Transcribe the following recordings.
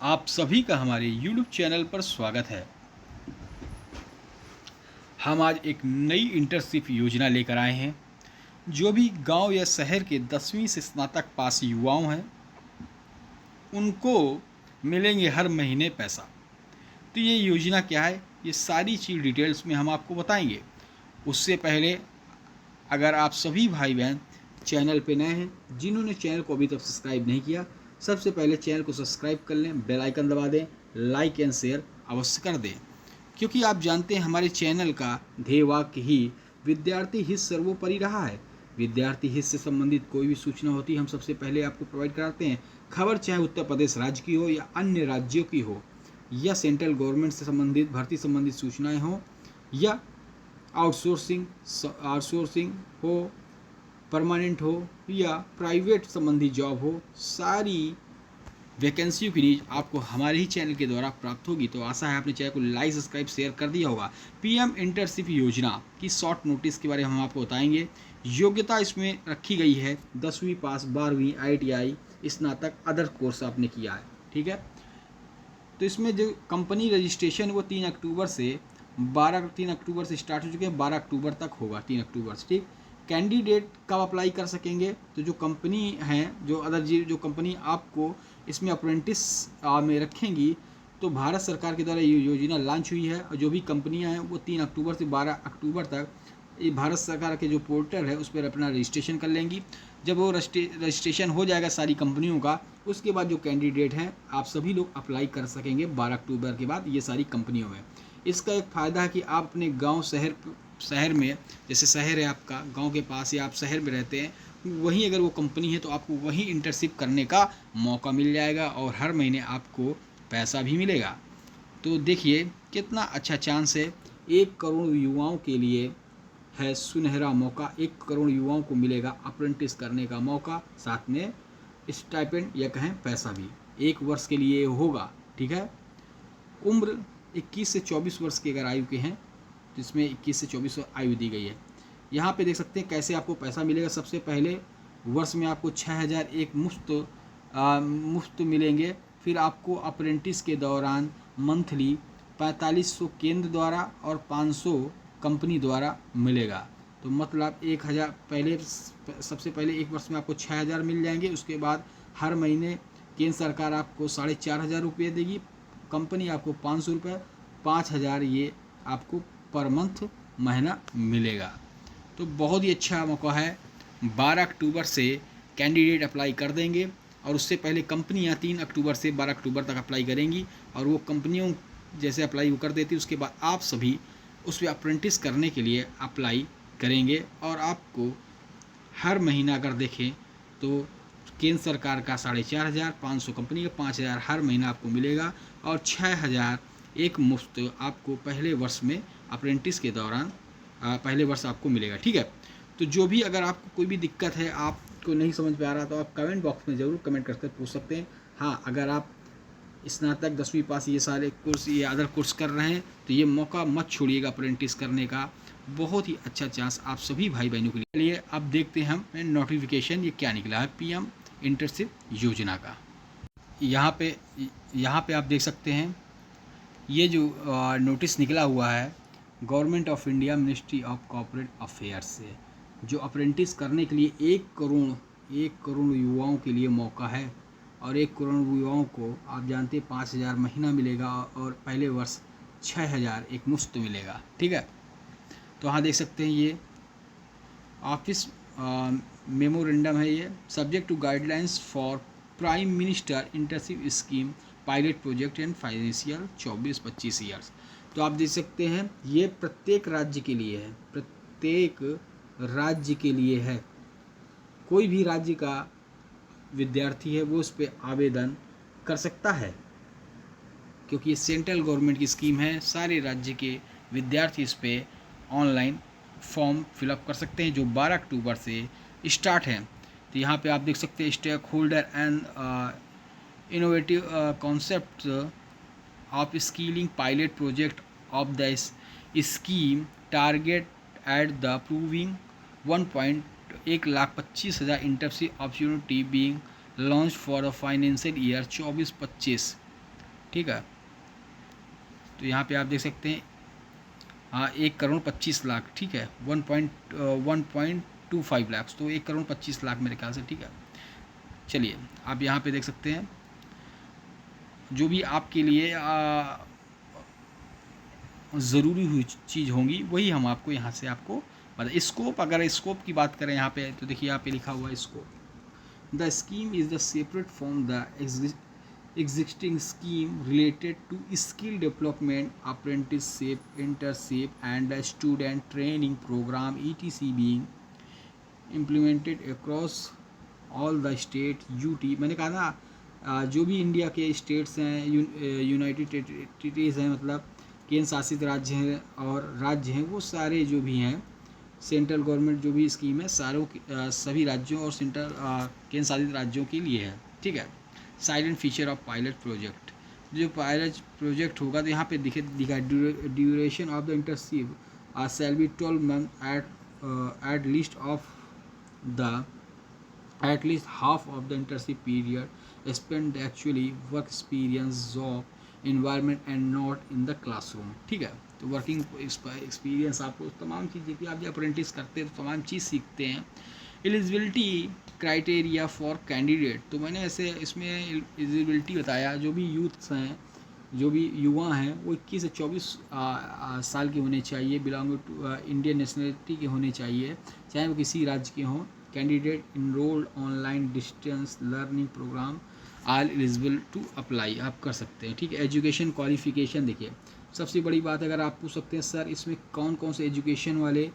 आप सभी का हमारे YouTube चैनल पर स्वागत है। हम आज एक नई इंटर्नशिप योजना लेकर आए हैं। जो भी गांव या शहर के 10वीं से स्नातक पास युवाओं हैं, उनको मिलेंगे हर महीने पैसा। तो ये योजना क्या है, ये सारी चीज़ डिटेल्स में हम आपको बताएंगे। उससे पहले अगर आप सभी भाई बहन चैनल पे नए हैं, जिन्होंने चैनल को अभी तक सब्सक्राइब नहीं किया, सबसे पहले चैनल को सब्सक्राइब कर लें, बेल आइकन दबा दें, लाइक एंड शेयर अवश्य कर दें। क्योंकि आप जानते हैं हमारे चैनल का ध्येय वाक्य ही विद्यार्थी हित सर्वोपरि रहा है। विद्यार्थी हित से संबंधित कोई भी सूचना होती है, हम सबसे पहले आपको प्रोवाइड कराते हैं। खबर चाहे उत्तर प्रदेश राज्य की हो या अन्य राज्यों की हो, या सेंट्रल गवर्नमेंट से संबंधित भर्ती संबंधित सूचनाएं हो, या आउटसोर्सिंग हो, परमानेंट हो, या प्राइवेट संबंधी जॉब हो, सारी वैकेंसियों की न्यूज आपको हमारे ही चैनल के द्वारा प्राप्त होगी। तो आशा है आपने चैनल को लाइक सब्सक्राइब शेयर कर दिया होगा। पीएम इंटर्नशिप योजना की शॉर्ट नोटिस के बारे में हम आपको बताएंगे। योग्यता इसमें रखी गई है 10वीं पास, 12वीं, ITI, स्नातक, अदर कोर्स आपने किया है, ठीक है। तो इसमें जो कंपनी रजिस्ट्रेशन वो 3 अक्टूबर से स्टार्ट हो चुके हैं, 12 अक्टूबर तक होगा, 3 अक्टूबर से, ठीक। कैंडिडेट कब अप्लाई कर सकेंगे, तो जो कंपनी हैं, जो कंपनी आपको इसमें अप्रेंटिस में रखेंगी, तो भारत सरकार के द्वारा ये योजना लॉन्च हुई है। और जो भी कंपनियां हैं वो 3 अक्टूबर से 12 अक्टूबर तक ये भारत सरकार के जो पोर्टल है उस पर अपना रजिस्ट्रेशन कर लेंगी। जब वो रजिस्ट्रेशन हो जाएगा सारी कंपनियों का, उसके बाद जो कैंडिडेट हैं आप सभी लोग अप्लाई कर सकेंगे 12 अक्टूबर के बाद ये सारी कंपनियों में। इसका एक फ़ायदा है कि आप अपने गांव शहर में, जैसे शहर है आपका गांव के पास या आप शहर में रहते हैं, वहीं अगर वो कंपनी है तो आपको वहीं इंटर्नशिप करने का मौका मिल जाएगा और हर महीने आपको पैसा भी मिलेगा। तो देखिए कितना अच्छा चांस है। 1 करोड़ युवाओं के लिए है सुनहरा मौका। 1 करोड़ युवाओं को मिलेगा अप्रेंटिस करने का मौका, साथ में स्टाइपेंड या कहें पैसा भी 1 वर्ष के लिए होगा, ठीक है। उम्र 21 से 24 वर्ष की अगर आयु के हैं, जिसमें 21 से 24 आयु दी गई है। यहाँ पे देख सकते हैं कैसे आपको पैसा मिलेगा। सबसे पहले वर्ष में आपको 6,000 एक मुफ्त मिलेंगे। फिर आपको अप्रेंटिस के दौरान मंथली 4500 केंद्र द्वारा और 500 कंपनी द्वारा मिलेगा। तो मतलब 1,000 पहले, सबसे पहले 1 वर्ष में आपको 6,000 मिल जाएंगे। उसके बाद हर महीने केंद्र सरकार आपको 4,500 रुपये देगी, कंपनी आपको 500 रुपये, 5,000 ये आपको पर मंथ महीना मिलेगा। तो बहुत ही अच्छा मौका है। 12 अक्टूबर से कैंडिडेट अप्लाई कर देंगे और उससे पहले कंपनियां 3 अक्टूबर से 12 अक्टूबर तक अप्लाई करेंगी। और वो कंपनियों जैसे अप्लाई वो कर देती, उसके बाद आप सभी उस पर अप्रेंटिस करने के लिए अप्लाई करेंगे। और आपको हर महीना अगर देखें तो केंद्र सरकार का 4,500, 500 कंपनी का 5,000 हर महीना आपको मिलेगा और 6,000 एक मुफ्त आपको पहले वर्ष में अप्रेंटिस के दौरान पहले वर्ष आपको मिलेगा, ठीक है। तो जो भी अगर आपको कोई भी दिक्कत है, आपको नहीं समझ में आ रहा, तो आप कमेंट बॉक्स में ज़रूर कमेंट करके पूछ सकते हैं। हाँ, अगर आप स्नातक 10वीं पास ये सारे कोर्स या अदर कोर्स कर रहे हैं तो ये मौका मत छोड़िएगा अप्रेंटिस करने का। बहुत ही अच्छा चांस आप सभी भाई बहनों के लिए। अब देखते हैं हम नोटिफिकेशन ये क्या निकला है पीएम इंटर्नशिप योजना का। यहाँ पे आप देख सकते हैं ये जो नोटिस निकला हुआ है government of India ministry of corporate affairs से, जो अप्रेंटिस करने के लिए 1 करोड़ युवाओं के लिए मौका है। और 1 करोड़ युवाओं को आप जानते हैं 5,000 महीना मिलेगा और पहले वर्ष 6,000 एक मुफ्त मिलेगा, ठीक है। तो यहाँ देख सकते हैं ये ऑफिस मेमोरेंडम है, ये subject to guidelines for prime minister internship scheme pilot project and financial 24-25 years. तो आप देख सकते हैं ये प्रत्येक राज्य के लिए है, प्रत्येक राज्य के लिए है। कोई भी राज्य का विद्यार्थी है वो उस पर आवेदन कर सकता है, क्योंकि ये सेंट्रल गवर्नमेंट की स्कीम है। सारे राज्य के विद्यार्थी इस पर ऑनलाइन फॉर्म फिलअप कर सकते हैं, जो 12 अक्टूबर से स्टार्ट है। तो यहाँ पे आप देख सकते हैं stakeholder and innovative concept of skilling pilot project of the scheme target at the proving 1,25,000 internship opportunity being launch for the financial year 24-25। ठीक है। तो यहाँ पे आप देख सकते हैं, हाँ 1,25,00,000, ठीक है, 1.25 लाख, तो 1,25,00,000 मेरे ख्याल से, ठीक है। चलिए आप यहाँ पे देख सकते हैं जो भी आपके लिए ज़रूरी हुई चीज़ होंगी वही हम आपको यहाँ से आपको बता। स्कोप, अगर स्कोप की बात करें यहाँ पे, तो देखिए यहाँ पे लिखा हुआ है scope. The scheme is the separate from the existing scheme related to skill development, apprenticeship, internship and the student training program etc being implemented across all the state UT। मैंने कहा ना जो भी इंडिया के स्टेट्स हैं, United territories हैं, मतलब केंद्र शासित राज्य हैं और राज्य हैं, वो सारे जो भी हैं सेंट्रल गवर्नमेंट जो भी स्कीम है सारों सभी राज्यों और सेंट्रल केंद्र शासित राज्यों के लिए है, ठीक है। Silent feature of pilot project, जो पायलट प्रोजेक्ट होगा तो यहाँ पे दिखा duration of the internship shall be 12 month at least of the at least half of the internship period spent actually work experience job environment and not in the classroom, ठीक है। तो working experience आपको तमाम चीज़ें की, आप जब apprentice करते हैं तो तमाम चीज़ सीखते हैं। एलिजिबिलिटी क्राइटेरिया फॉर कैंडिडेट, तो मैंने ऐसे इसमें एलिजिबिलिटी बताया, जो भी यूथ्स हैं, जो भी युवा हैं वो 21 से 24 साल के होने चाहिए, बिलोंग टू इंडियन नेशनलिटी के होने चाहिए, चाहे वो किसी राज्य के हों। Candidate enrolled online distance learning program are eligible to apply, आप कर सकते हैं, ठीक है। एजुकेशन क्वालिफिकेशन, देखिए सबसे बड़ी बात, अगर आप पूछ सकते हैं सर इसमें कौन कौन से एजुकेशन वाले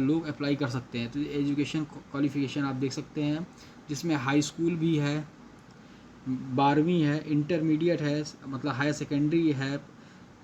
लोग अप्लाई कर सकते हैं, तो एजुकेशन क्वालिफिकेशन आप देख सकते हैं, जिसमें हाई स्कूल भी है, 12वीं है, इंटरमीडिएट है, मतलब हायर सेकेंडरी है,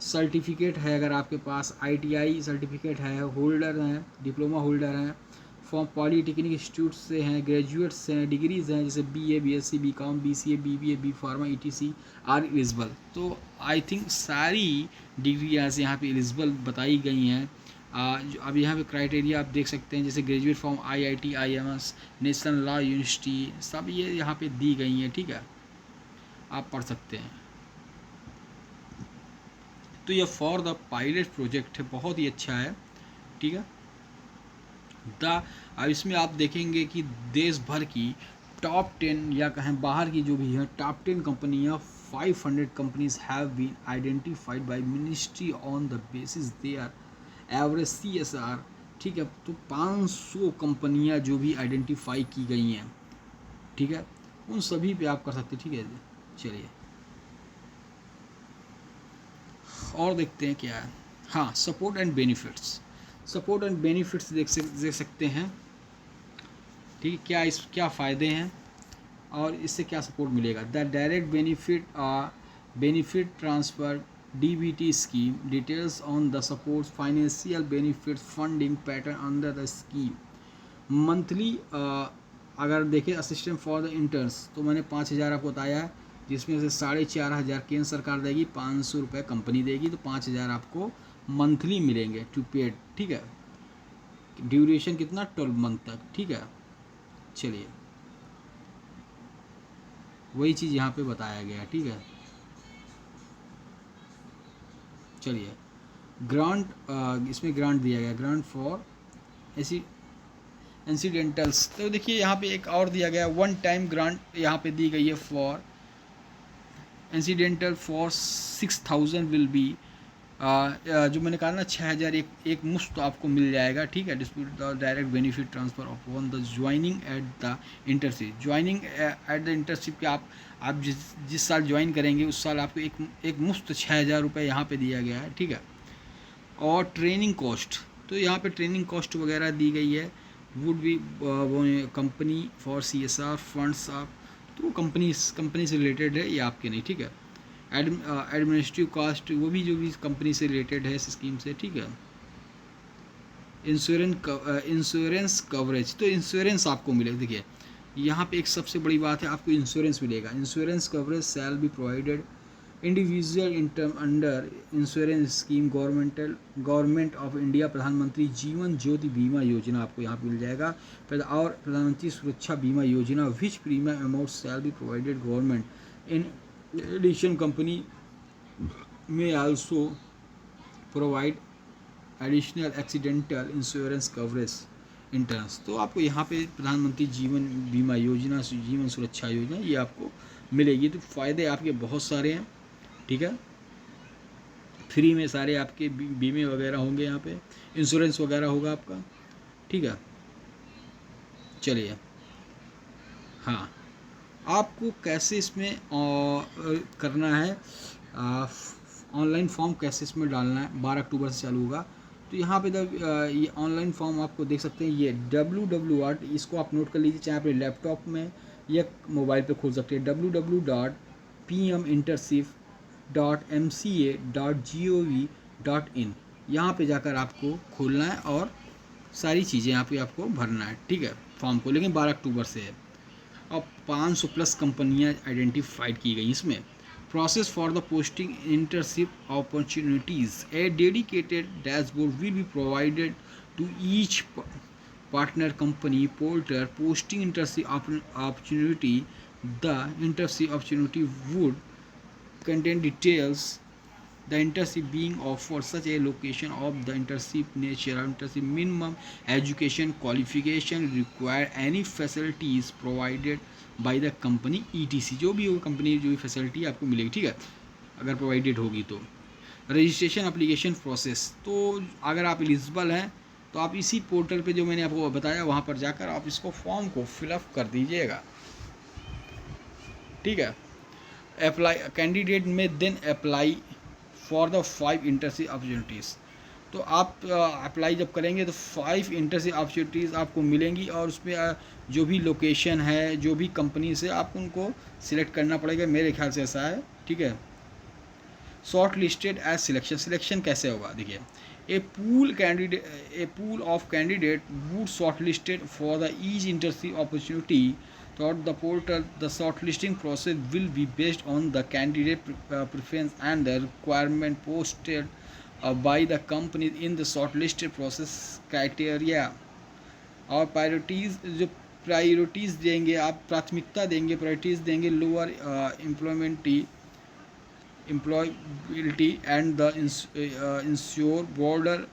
सर्टिफिकेट है अगर आपके पास, ITI सर्टिफिकेट है, होल्डर हैं, डिप्लोमा होल्डर हैं, फॉर्म पॉलीटेक्निक इंस्टीट्यूट से हैं, ग्रेजुएट्स हैं, डिग्रीज हैं जैसे BA BSc BCom BCA BBA B Pharma ETC are eligible. तो आई थिंक सारी डिग्रियाँ यहाँ पे एलिजिबल बताई गई हैं। अब यहाँ पे क्राइटेरिया आप देख सकते हैं, जैसे graduate from IIT IMS national law university, सब ये यहाँ पे दी गई हैं, ठीक है, आप पढ़ सकते हैं। तो ये फॉर द पायलट प्रोजेक्ट है, बहुत ही अच्छा है, ठीक है। अब इसमें आप देखेंगे कि देश भर की टॉप 10 या कहें बाहर की जो भी है टॉप 10 कंपनियां, 500 companies have been identified by ministry on the basis their average CSR, ठीक है। तो 500 कंपनियां जो भी आइडेंटिफाई की गई हैं, ठीक है, उन सभी पे आप कर सकते हैं, ठीक है। चलिए और देखते हैं क्या है। हाँ, support and benefits, support and benefits देख सकते हैं, ठीक है, क्या फ़ायदे हैं और इससे क्या सपोर्ट मिलेगा। The direct benefit transfer DBT scheme, details on the support, financial benefit, funding pattern under the scheme. Monthly अगर देखें असिस्टेंट फॉर द इंटर्न्स, तो मैंने 5,000 आपको बताया है, जिसमें से 4,500 केंद्र सरकार देगी, 500 रुपये कंपनी देगी, तो 5,000 आपको मंथली मिलेंगे टू पेड, ठीक है। ड्यूरेशन कितना, 12 मंथ तक, ठीक है। चलिए वही चीज़ यहाँ पे बताया गया, ठीक है। चलिए ग्रांट, इसमें ग्रांट दिया गया, ग्रांट फॉर इंसिडेंटल्स, तो देखिए यहाँ पे एक और दिया गया, 1 टाइम ग्रांट यहाँ पे दी गई है for incidental for 6,000 will be, जो मैंने कहा ना 6,000 एक मुफ्त आपको मिल जाएगा, ठीक है। Dispute the direct benefit transfer of one the joining at the internship, joining at the internship के आप जिस साल ज्वाइन करेंगे उस साल आपको एक मुफ्त 6,000 रुपये यहाँ पे दिया गया है, ठीक है। और ट्रेनिंग कॉस्ट, तो यहाँ पे ट्रेनिंग कॉस्ट वगैरह दी गई है, would be company for CSR funds आप, तो कंपनी से रिलेटेड है, ये आपके नहीं, ठीक है। एडमिनिस्ट्रेटिव कॉस्ट, वो भी जो भी कंपनी से रिलेटेड है इस स्कीम से, ठीक है। इंश्योरेंस कवरेज, तो इंश्योरेंस आपको मिलेगा, देखिए यहाँ पे एक सबसे बड़ी बात है, आपको इंश्योरेंस मिलेगा। Insurance coverage shell be provided individual in term under insurance scheme government of India, प्रधानमंत्री जीवन ज्योति बीमा योजना आपको यहाँ पे मिल जाएगा, और प्रधानमंत्री Suraksha Bima Yojana, which premium amount shall be provided government in addition company may also provide additional accidental insurance coverage interns. तो आपको यहाँ पे प्रधानमंत्री जीवन बीमा योजना, जीवन सुरक्षा योजना, ये आपको मिलेगी। तो फ़ायदे आपके बहुत सारे हैं, ठीक है। फ्री में सारे आपके बीमे वगैरह होंगे, यहाँ पे इंश्योरेंस वगैरह होगा आपका, ठीक है। चलिए, हाँ, आपको कैसे इसमें करना है, ऑनलाइन फॉर्म कैसे इसमें डालना है, 12 अक्टूबर से चालू होगा। तो यहाँ पे ये ऑनलाइन फॉर्म आपको देख सकते हैं, ये www, इसको आप नोट कर लीजिए, चाहे अपने लैपटॉप में या मोबाइल पे खोल सकते हैं, www.pminternship.mca.gov.in। यहाँ पे जाकर आपको खोलना है और सारी चीज़ें यहाँ पे आपको भरना है, ठीक है, फॉर्म को, लेकिन 12 अक्टूबर से है। अब 500 प्लस कंपनियां आइडेंटिफाइड की गई इसमें। Process for the posting internship opportunities, a dedicated dashboard will be provided to each partner company portal posting internship opportunity. The internship opportunity would contain details, the internship being offered, such a location of the internship, nature of internship, minimum education qualification required, any facilities provided by the company etc। जो भी होगा company, जो भी facility आपको मिलेगी, ठीक है, अगर प्रोवाइडेड होगी तो। रजिस्ट्रेशन एप्लीकेशन प्रोसेस, तो अगर आप एलिजिबल हैं तो आप इसी पोर्टल पे जो मैंने आपको बताया वहाँ पर जाकर आप इसको फॉर्म को फिलअप कर दीजिएगा, ठीक है। अप्लाई कैंडिडेट में then apply for the 5 internship opportunities. तो आप अप्लाई जब करेंगे तो 5 इंटर्नशिप अपॉर्चुनिटीज़ आपको मिलेंगी, और उसमें जो भी लोकेशन है, जो भी कंपनी से, आप उनको सिलेक्ट करना पड़ेगा, मेरे ख्याल से ऐसा है, ठीक है। Shortlisted as selection, selection कैसे होगा, देखिए, a pool of candidate would shortlisted for the each internship opportunity throughout the portal. The shortlisting process will be based on the candidate preference and the requirement posted by the company in the shortlisted process criteria। और priorities, जो priorities देंगे आप, प्राथमिकता देंगे, priorities देंगे lower employability and the ensure border,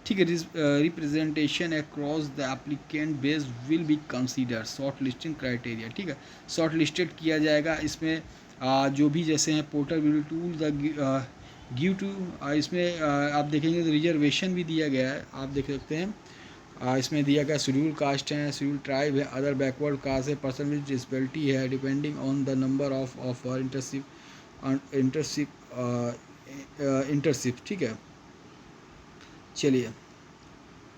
ठीक है, representation across the applicant base will be consider short listing criteria, ठीक है। शॉर्ट लिस्टेड किया जाएगा इसमें, जो भी जैसे हैं portal will tool the give to, इसमें आप देखेंगे तो रिजर्वेशन भी दिया गया है, आप देख सकते हैं, इसमें दिया गया शेड्यूल कास्ट है, शेड्यूल ट्राइब है, अदर बैकवर्ड कास्ट है, पर्सन विद डिसेबिलिटी है, depending on the number of internship, ठीक है। चलिए,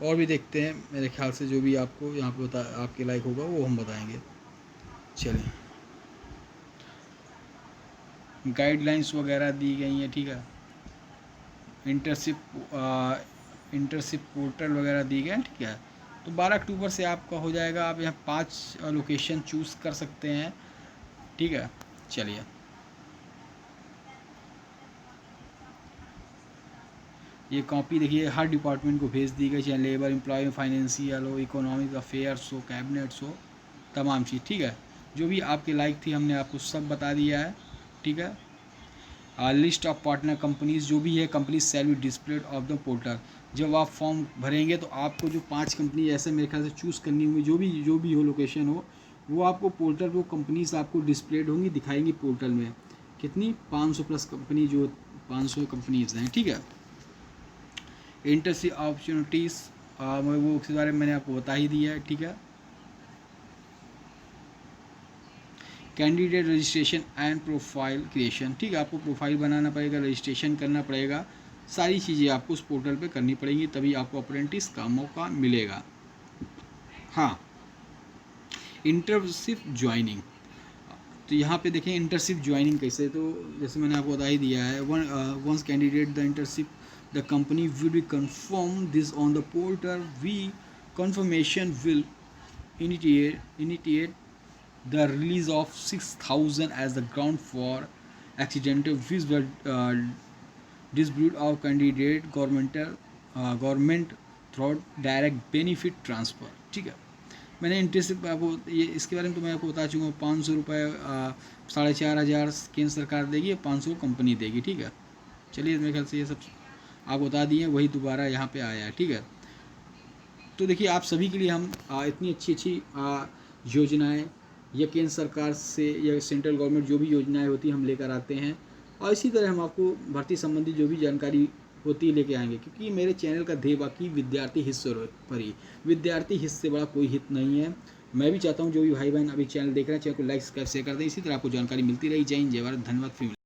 और भी देखते हैं, मेरे ख्याल से जो भी आपको यहाँ पे आपके लायक होगा वो हम बताएंगे। चलिए, गाइडलाइंस वगैरह दी गई हैं, ठीक है, इंटर्नशिप पोर्टल वगैरह दी गए हैं, ठीक है। तो 12 अक्टूबर से आपका हो जाएगा, आप यहाँ 5 लोकेशन चूज़ कर सकते हैं, ठीक है। चलिए, ये कॉपी देखिए हर डिपार्टमेंट को भेज दी गई, चाहे लेबर, एम्प्लॉय, फाइनेंशियल हो, इकोनॉमिक अफेयर्स हो, कैबिनेट्स हो, तमाम चीज़, ठीक है। जो भी आपके लायक थी हमने आपको सब बता दिया है, ठीक है। लिस्ट ऑफ पार्टनर कंपनीज, जो भी है companies shall be displayed of the portal. जब आप फॉर्म भरेंगे तो आपको जो 5 कंपनी ऐसे मेरे ख्याल से चूज़ करनी होंगी, जो भी हो लोकेशन हो, वो आपको पोर्टल पर कंपनीज आपको डिस्प्लेड होंगी, दिखाएंगी पोर्टल में, कितनी 500 प्लस कंपनी, जो 500 कंपनीज हैं, ठीक है। इंटर्नशिप अपॉर्चुनिटीज़, वो उसके बारे में मैंने आपको बता ही दिया है, ठीक है। Candidate registration and profile creation, ठीक है, आपको प्रोफाइल बनाना पड़ेगा, रजिस्ट्रेशन करना पड़ेगा, सारी चीज़ें आपको उस पोर्टल पे करनी पड़ेंगी, तभी आपको अप्रेंटिस का मौका मिलेगा। हाँ, इंटर्नशिप ज्वाइनिंग, तो यहाँ पे देखें इंटर्नशिप ज्वाइनिंग कैसे, तो जैसे मैंने आपको बता ही दिया है, once candidate the internship, the company will be confirm this on the portal. Confirmation will initiate the release of 6,000 as the ground for accidental fees were dispute of candidate government through direct benefit transfer, ठीक है। मैंने internship आपको ये इसके बारे में तो मैं आपको बता चुका हूँ, 500 रुपये, 4,500 केंद्र सरकार देगी, 500 कंपनी देगी, ठीक है। चलिए मेरे ख्याल से ये सब आप बता दिए, वही दोबारा यहाँ पे आया है, ठीक है। तो देखिए आप सभी के लिए हम इतनी अच्छी अच्छी योजनाएं या केंद्र सरकार से या सेंट्रल गवर्नमेंट जो भी योजनाएं होती हैं हम लेकर आते हैं, और इसी तरह हम आपको भर्ती संबंधी जो भी जानकारी होती है लेके आएंगे, क्योंकि मेरे चैनल का ध्येय बाकी विद्यार्थी हित से पर ही, विद्यार्थी हित से बड़ा कोई हित नहीं है। मैं भी चाहता हूँ जो भी भाई बहन अभी चैनल देख रहे हैं चैनल को लाइक सब्सक्राइब शेयर कर दें, इसी तरह आपको जानकारी मिलती रही। जय हिंद, जय भारत, धन्यवाद।